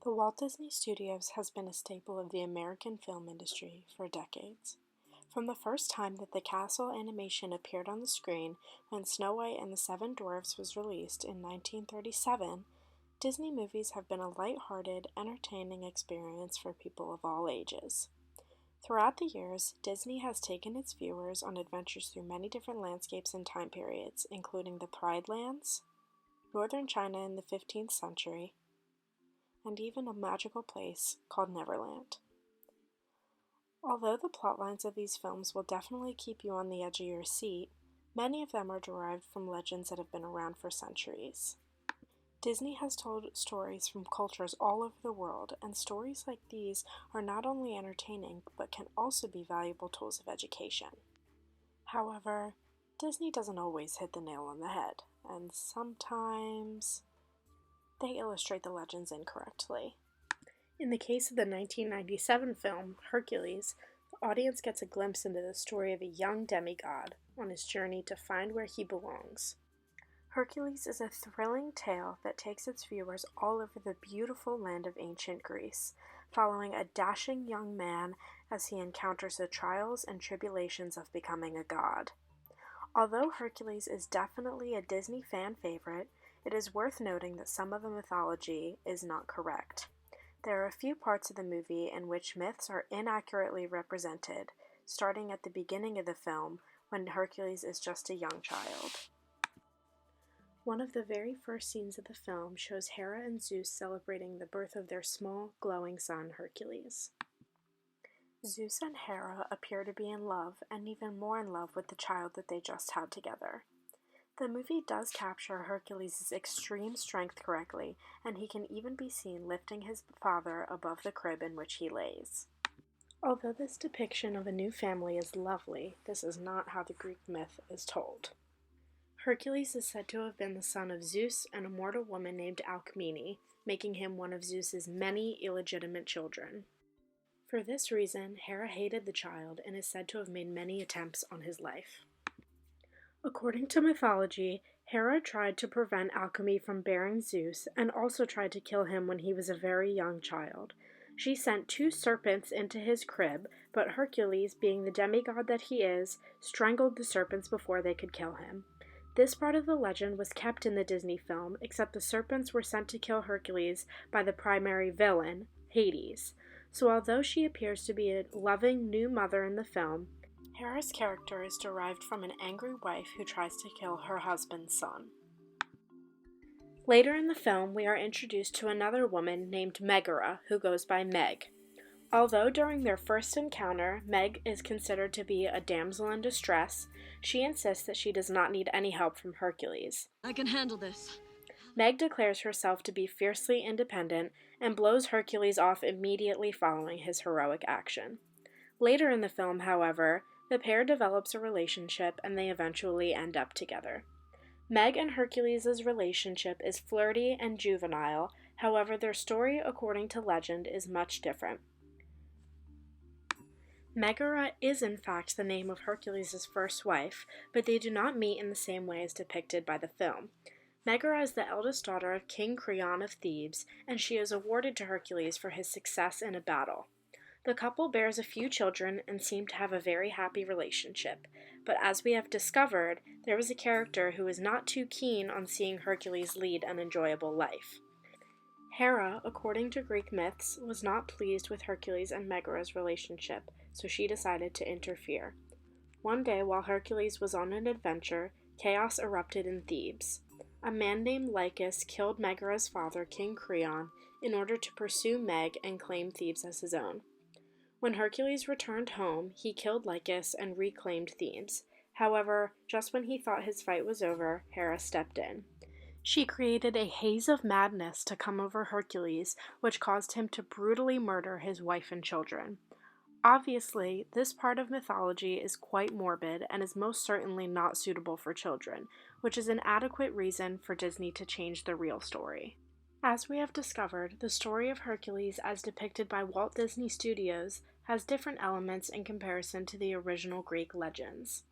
The Walt Disney Studios has been a staple of the American film industry for decades. From the first time that the castle animation appeared on the screen when Snow White and the Seven Dwarfs was released in 1937, Disney movies have been a light-hearted, entertaining experience for people of all ages. Throughout the years, Disney has taken its viewers on adventures through many different landscapes and time periods, including the Pride Lands, northern China in the 15th century, and even a magical place called Neverland. Although the plotlines of these films will definitely keep you on the edge of your seat, many of them are derived from legends that have been around for centuries. Disney has told stories from cultures all over the world, and stories like these are not only entertaining but can also be valuable tools of education. However, Disney doesn't always hit the nail on the head, and sometimes they illustrate the legends incorrectly. In the case of the 1997 film, Hercules, the audience gets a glimpse into the story of a young demigod on his journey to find where he belongs. Hercules is a thrilling tale that takes its viewers all over the beautiful land of ancient Greece, following a dashing young man as he encounters the trials and tribulations of becoming a god. Although Hercules is definitely a Disney fan favorite, it is worth noting that some of the mythology is not correct. There are a few parts of the movie in which myths are inaccurately represented, starting at the beginning of the film when Hercules is just a young child. One of the very first scenes of the film shows Hera and Zeus celebrating the birth of their small, glowing son, Hercules. Zeus and Hera appear to be in love, and even more in love with the child that they just had together. The movie does capture Hercules' extreme strength correctly, and he can even be seen lifting his father above the crib in which he lays. Although this depiction of a new family is lovely, this is not how the Greek myth is told. Hercules is said to have been the son of Zeus and a mortal woman named Alcmene, making him one of Zeus's many illegitimate children. For this reason, Hera hated the child and is said to have made many attempts on his life. According to mythology, Hera tried to prevent Alcmene from bearing Zeus and also tried to kill him when he was a very young child. She sent 2 serpents into his crib, but Hercules, being the demigod that he is, strangled the serpents before they could kill him. This part of the legend was kept in the Disney film, except the serpents were sent to kill Hercules by the primary villain, Hades. So although she appears to be a loving new mother in the film, Hera's character is derived from an angry wife who tries to kill her husband's son. Later in the film, we are introduced to another woman named Megara, who goes by Meg. Although during their first encounter, Meg is considered to be a damsel in distress, she insists that she does not need any help from Hercules. I can handle this. Meg declares herself to be fiercely independent and blows Hercules off immediately following his heroic action. Later in the film, however, the pair develops a relationship and they eventually end up together. Meg and Hercules' relationship is flirty and juvenile, however their story, according to legend, is much different. Megara is in fact the name of Hercules' first wife, but they do not meet in the same way as depicted by the film. Megara is the eldest daughter of King Creon of Thebes, and she is awarded to Hercules for his success in a battle. The couple bears a few children and seem to have a very happy relationship, but as we have discovered, there was a character who was not too keen on seeing Hercules lead an enjoyable life. Hera, according to Greek myths, was not pleased with Hercules and Megara's relationship, so she decided to interfere. One day, while Hercules was on an adventure, chaos erupted in Thebes. A man named Lycus killed Megara's father, King Creon, in order to pursue Meg and claim Thebes as his own. When Hercules returned home, he killed Lycus and reclaimed Thebes. However, just when he thought his fight was over, Hera stepped in. She created a haze of madness to come over Hercules, which caused him to brutally murder his wife and children. Obviously, this part of mythology is quite morbid and is most certainly not suitable for children, which is an adequate reason for Disney to change the real story. As we have discovered, the story of Hercules as depicted by Walt Disney Studios has different elements in comparison to the original Greek legends.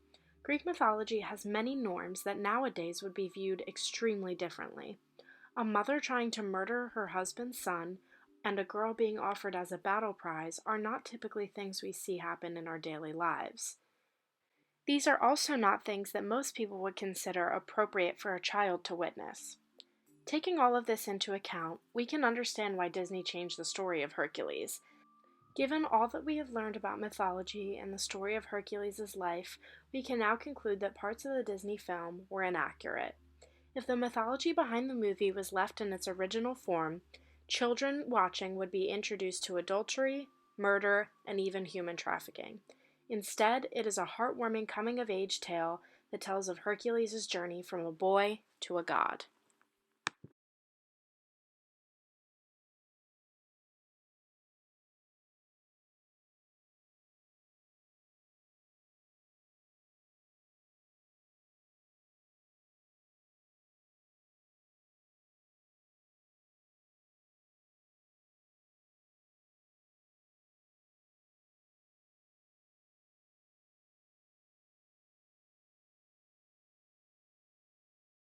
Greek mythology has many norms that nowadays would be viewed extremely differently. A mother trying to murder her husband's son, and a girl being offered as a battle prize are not typically things we see happen in our daily lives. These are also not things that most people would consider appropriate for a child to witness. Taking all of this into account, we can understand why Disney changed the story of Hercules. Given all that we have learned about mythology and the story of Hercules' life, we can now conclude that parts of the Disney film were inaccurate. If the mythology behind the movie was left in its original form, children watching would be introduced to adultery, murder, and even human trafficking. Instead, it is a heartwarming coming-of-age tale that tells of Hercules' journey from a boy to a god.